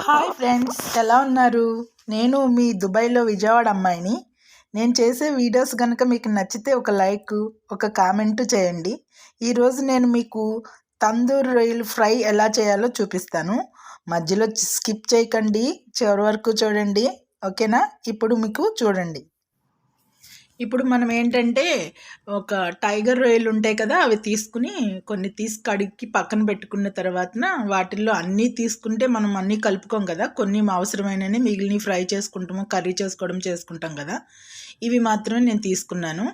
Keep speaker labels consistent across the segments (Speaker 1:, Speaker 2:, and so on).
Speaker 1: Hi friends, ఎలా ఉన్నారు? నేను మీ దుబాయ్లో విజయవాడ అమ్మాయిని. నేను చేసే వీడియోస్ కనుక మీకు నచ్చితే ఒక లైక్, ఒక కామెంట్ చేయండి. ఈరోజు నేను మీకు తందూరి రొయ్యలు ఫ్రై ఎలా చేయాలో చూపిస్తాను. మధ్యలో స్కిప్ చేయకండి, చివరి వరకు చూడండి. ఓకేనా? ఇప్పుడు మీకు చూడండి. ఇప్పుడు మనం ఏంటంటే ఒక టైగర్ రొయ్యలు ఉంటాయి కదా, అవి తీసుకుని కొన్ని తీసి కడిగి పక్కన పెట్టుకున్న తర్వాతన వాటిల్లో అన్నీ తీసుకుంటే మనం అన్నీ కలుపుకోం కదా, కొన్ని అవసరమైనవి మిగిలినవి ఫ్రై చేసుకుంటాము, కర్రీ చేసుకుంటాం కదా. ఇవి మాత్రమే నేను తీసుకున్నాను.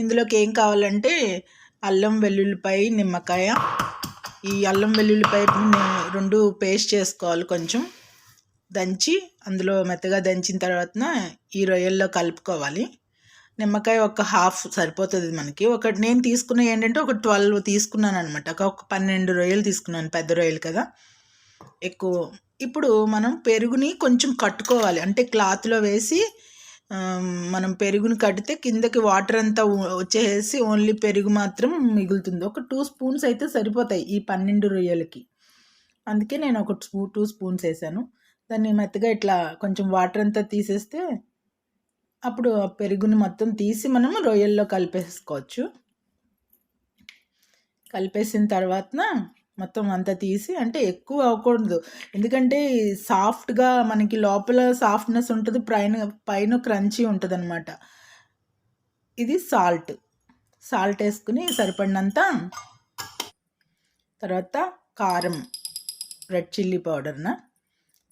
Speaker 1: ఇందులోకి ఏం కావాలంటే అల్లం వెల్లుల్లిపాయ, నిమ్మకాయ. ఈ అల్లం వెల్లుల్లిపాయ రెండు పేస్ట్ చేసుకోవాలి, కొంచెం దంచి అందులో మెత్తగా దంచిన తర్వాతన ఈ రొయ్యల్లో కలుపుకోవాలి. నిమ్మకాయ ఒక హాఫ్ సరిపోతుంది మనకి. నేను తీసుకున్న ఏంటంటే ఒక 12 తీసుకున్నాను అనమాట. ఒక 12 రొయ్యలు తీసుకున్నాను, పెద్ద రొయ్యలు కదా, ఎక్కువ. ఇప్పుడు మనం పెరుగుని కొంచెం కట్టుకోవాలి, అంటే క్లాత్లో వేసి మనం పెరుగుని కడితే కిందకి వాటర్ అంతా వచ్చేసి ఓన్లీ పెరుగు మాత్రం మిగులుతుంది. ఒక 2 స్పూన్స్ అయితే సరిపోతాయి ఈ 12 రొయ్యలకి. అందుకే నేను ఒక 2 స్పూన్స్ వేసాను. దాన్ని మెత్తగా ఇట్లా కొంచెం వాటర్ అంతా తీసేస్తే అప్పుడు ఆ పెరుగుని మొత్తం తీసి మనము రొయ్యల్లో కలిపేసుకోవచ్చు. కలిపేసిన తర్వాతన మొత్తం అంతా తీసి, అంటే ఎక్కువ అవ్వకూడదు, ఎందుకంటే సాఫ్ట్గా మనకి లోపల సాఫ్ట్నెస్ ఉంటుంది, పైన క్రంచీ ఉంటుంది అనమాట. ఇది సాల్ట్ వేసుకుని సరిపడినంత. తర్వాత కారం, రెడ్ చిల్లీ పౌడర్న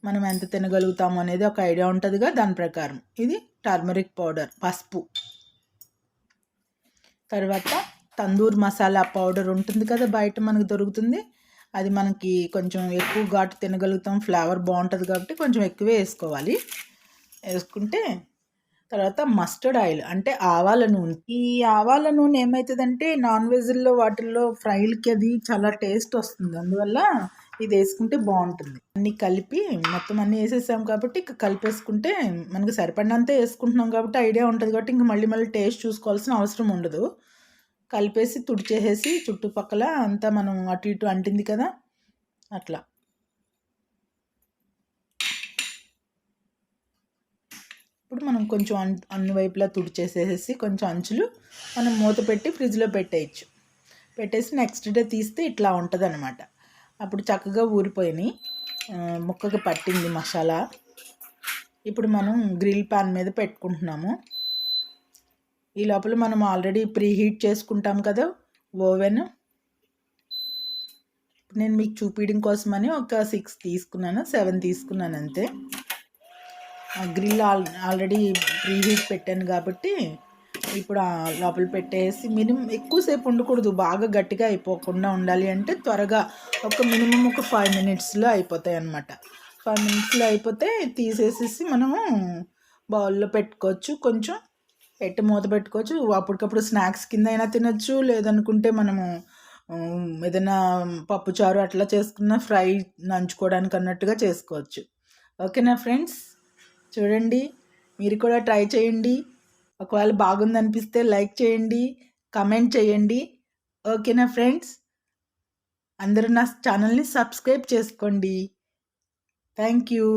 Speaker 1: మనం ఎంత తినగలుగుతాము అనేది ఒక ఐడియా ఉంటుందిగా, దాని ప్రకారం. ఇది టర్మరిక్ పౌడర్, పసుపు. తర్వాత తందూర్ మసాలా పౌడర్ ఉంటుంది కదా, బయట మనకు దొరుకుతుంది. అది మనకి కొంచెం ఎక్కువ ఘాటు తినగలుగుతాం, ఫ్లేవర్ బాగుంటుంది కాబట్టి కొంచెం ఎక్కువే వేసుకోవాలి. వేసుకుంటే తర్వాత మస్టర్డ్ ఆయిల్, అంటే ఆవాల నూనె. ఈ ఆవాల నూనె ఏమవుతుందంటే నాన్ వెజ్లో వాటిల్లో ఫ్రైలకి అది చాలా టేస్ట్ వస్తుంది, అందువల్ల ఇది వేసుకుంటే బాగుంటుంది. అన్నీ కలిపి మొత్తం అన్నీ వేసేసాం కాబట్టి ఇక కలిపేసుకుంటే మనకు సరిపడినంతే వేసుకుంటున్నాం కాబట్టి ఐడియా ఉంటుంది కాబట్టి ఇంక మళ్ళీ టేస్ట్ చూసుకోవాల్సిన అవసరం ఉండదు. కలిపేసి తుడిచేసేసి చుట్టుపక్కల అంతా మనం అటు ఇటు అంటింది కదా, అట్లా. ఇప్పుడు మనం కొంచెం అన్ని వైపులా తుడిచేసేసి కొంచెం అంచులు మనం మూత పెట్టి ఫ్రిడ్జ్లో పెట్టేయచ్చు. పెట్టేసి నెక్స్ట్ డే తీస్తే ఇట్లా ఉంటుంది అనమాట. అప్పుడు చక్కగా ఊరిపోయినాయి, ముక్కకు పట్టింది మసాలా. ఇప్పుడు మనం గ్రిల్ పాన్ మీద పెట్టుకుంటున్నాము. ఈ లోపల మనం ఆల్రెడీ ప్రీ హీట్ చేసుకుంటాం కదా ఓవెన్. నేను మీకు చూపించడం కోసమని ఒక 6 తీసుకున్నాను, 7 తీసుకున్నాను అంతే. గ్రిల్ ఆల్రెడీ ప్రీ హీట్ పెట్టాను కాబట్టి ఇప్పుడు లోపల పెట్టేసి ఎక్కువసేపు ఉండకూడదు, బాగా గట్టిగా అయిపోకుండా ఉండాలి అంటే త్వరగా మినిమం ఒక 5 మినిట్స్లో అయిపోతాయి అన్నమాట. 5 మినిట్స్లో అయిపోతే తీసేసేసి మనము బౌల్లో పెట్టుకోవచ్చు, కొంచెం మూత పెట్టుకోవచ్చు. అప్పటికప్పుడు స్నాక్స్ కింద అయినా తినచ్చు, లేదనుకుంటే మనము ఏదైనా పప్పుచారు అట్లా చేసుకున్న ఫ్రై నంచుకోవడానికి అన్నట్టుగా చేసుకోవచ్చు. ఓకేనా ఫ్రెండ్స్? చూడండి, మీరు కూడా ట్రై చేయండి. ఒకవేళ బాగుందనిపిస్తే లైక్ చేయండి, కమెంట్ చేయండి. ఓకేనా ఫ్రెండ్స్? అందరూ నా ఛానల్ని సబ్స్క్రైబ్ చేసుకోండి. Thank you.